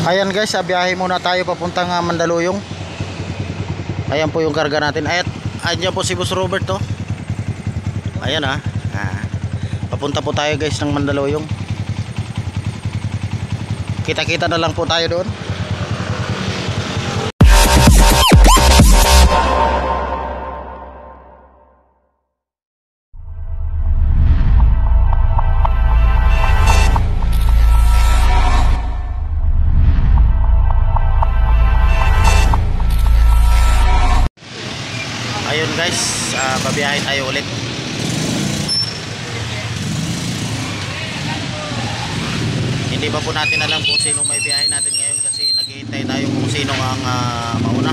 Ayan guys, biyahe muna tayo papuntang Mandaluyong. Ayan po yung karga natin. Ayan po si Boss Robert to. Ayan papunta po tayo guys ng Mandaluyong. Kita-kita na lang po tayo doon. Ayun guys, babiyahe tayo ulit. Hindi pa po natin alam kung sino may biyahe natin ngayon kasi naghihintay tayo kung sino ang mauna.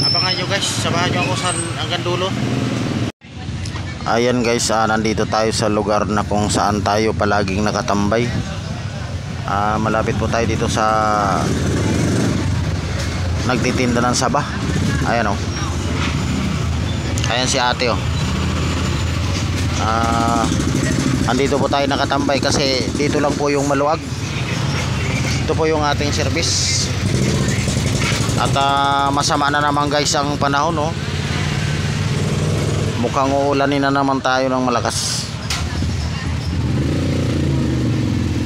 Abangan nyo guys, samahan nyo ako hanggang dulo. Ayan guys, nandito tayo sa lugar na kung saan tayo palaging nakatambay. Malapit po tayo dito sa nagtitinda ng saba. Ayan o. Ayan si ate o. Andito po tayo nakatambay kasi dito lang po yung maluwag. Ito po yung ating service. At masama na naman guys ang panahon o. Mukhang uulanin na naman tayo ng malakas.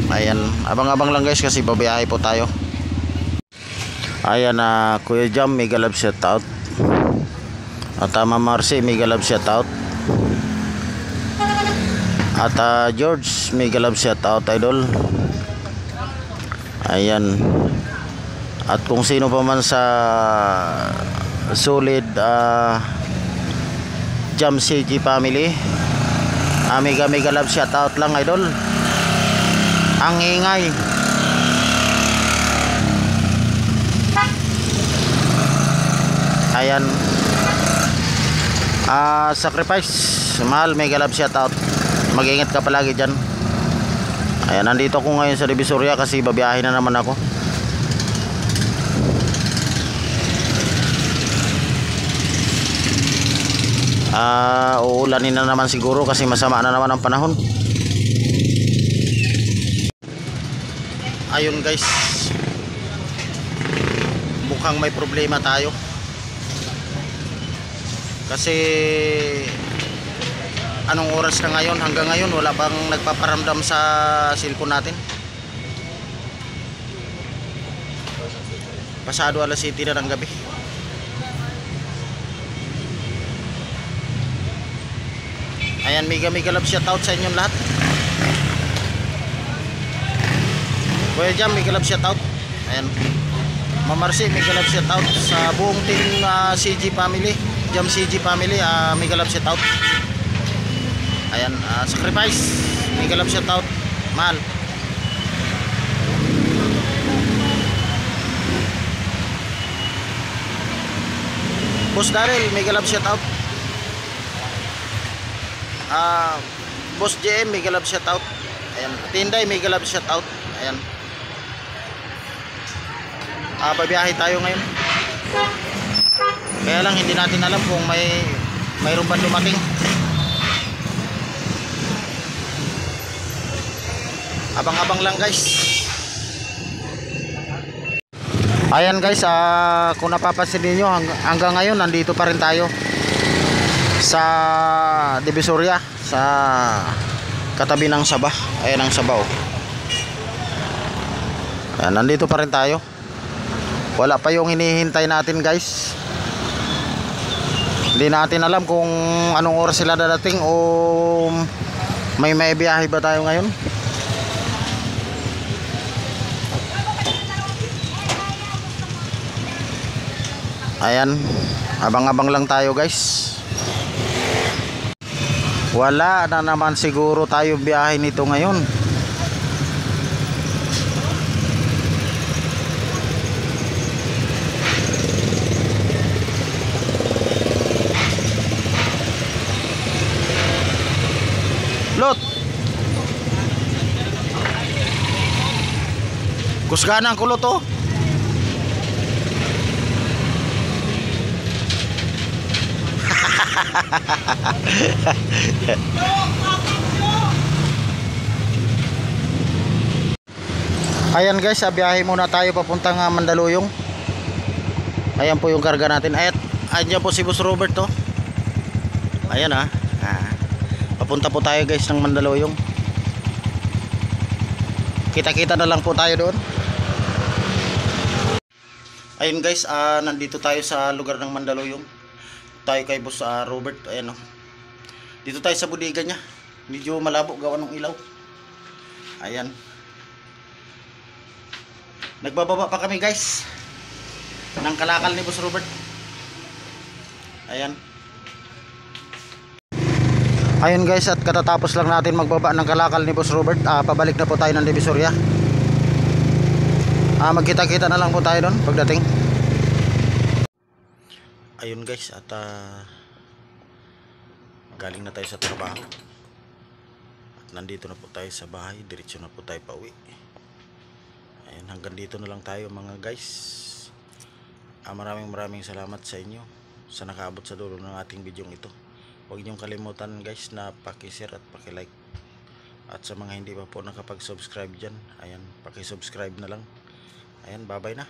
Ayan, abang-abang lang guys kasi babiyahe po tayo. Ayan, Kuya Jam, mega love shout out. At Mama Marcy, mega love shout out. At George, mega love shout out idol. Ayan. At kung sino pa man sa solid Jam CG family, mega love shout out lang idol. Ang ingay. Ayan. Sacrifice. Mahal, mega love shout out. Mag-ingat ka palagi dyan. Ayan, nandito ako ngayon sa Divisoria kasi babiyahe na naman ako. Uulanin na naman siguro kasi masama na naman ang panahon. Ayun guys, mukhang may problema tayo kasi anong oras na ngayon, hanggang ngayon wala bang nagpaparamdam sa cellphone natin. Pasado alas 7 na ng gabi. Ayan, mega love shout out sa inyong lahat. Kuya Jam, mega love shout out. Ayan. Mama Marcy, mega love shout out sa buong team CG family, Jam CG family, mega love shout out. Ayan, Sacrifice, mega love shout out. Mahal. Boss Daryl, mega love shout out. Boss JM, mega love shout out. Ayan, Tinday, mega love shout out. Ayan. Babiyahe tayo ngayon. Kaya lang hindi natin alam kung mayroon pa dumating. Abang-abang lang guys. Ayan guys, kung napapansin niyo hanggang ngayon nandito pa rin tayo sa Divisoria, sa katabi ng Sabah. Ayan ang Sabah. Ayan, nandito pa rin tayo. Wala pa yung hinihintay natin guys. Hindi natin alam kung anong oras sila dadating o may biyahe ba tayo ngayon. Ayan, abang-abang lang tayo guys. Wala na naman siguro tayo biyahe nito ngayon. Lot. Kusgana ang kulot oh. Ayan guys, biyahe muna tayo papuntang Mandaluyong. Ayan po yung karga natin. Ayan po si Boss Robert to. Ayan papunta po tayo guys ng Mandaluyong. Kita-kita na lang po tayo doon. Ayun guys, nandito tayo sa lugar ng Mandaluyong. Tayo kay Boss Robert. Ayan dito tayo sa bodega niya. Medyo malabo gawa ng ilaw. Ayan. Nagbababa pa kami guys ng kalakal ni Boss Robert. Ayan. Ayun guys, at katatapos lang natin magbaba ng kalakal ni Boss Robert. Pabalik na po tayo ng Divisoria. Magkita-kita na lang po tayo doon pagdating. Ayun guys, at galing na tayo sa trabaho. At nandito na po tayo sa bahay. Diretso na po tayo pauwi. Ayan, hanggang dito na lang tayo mga guys. Maraming salamat sa inyo sa nakaabot sa dulo ng ating video ito. Huwag niyong kalimutan guys na paki-share at paki-like. At sa mga hindi pa po nakapag-subscribe dyan, ayan, paki-subscribe na lang. Ayan, bye-bye na.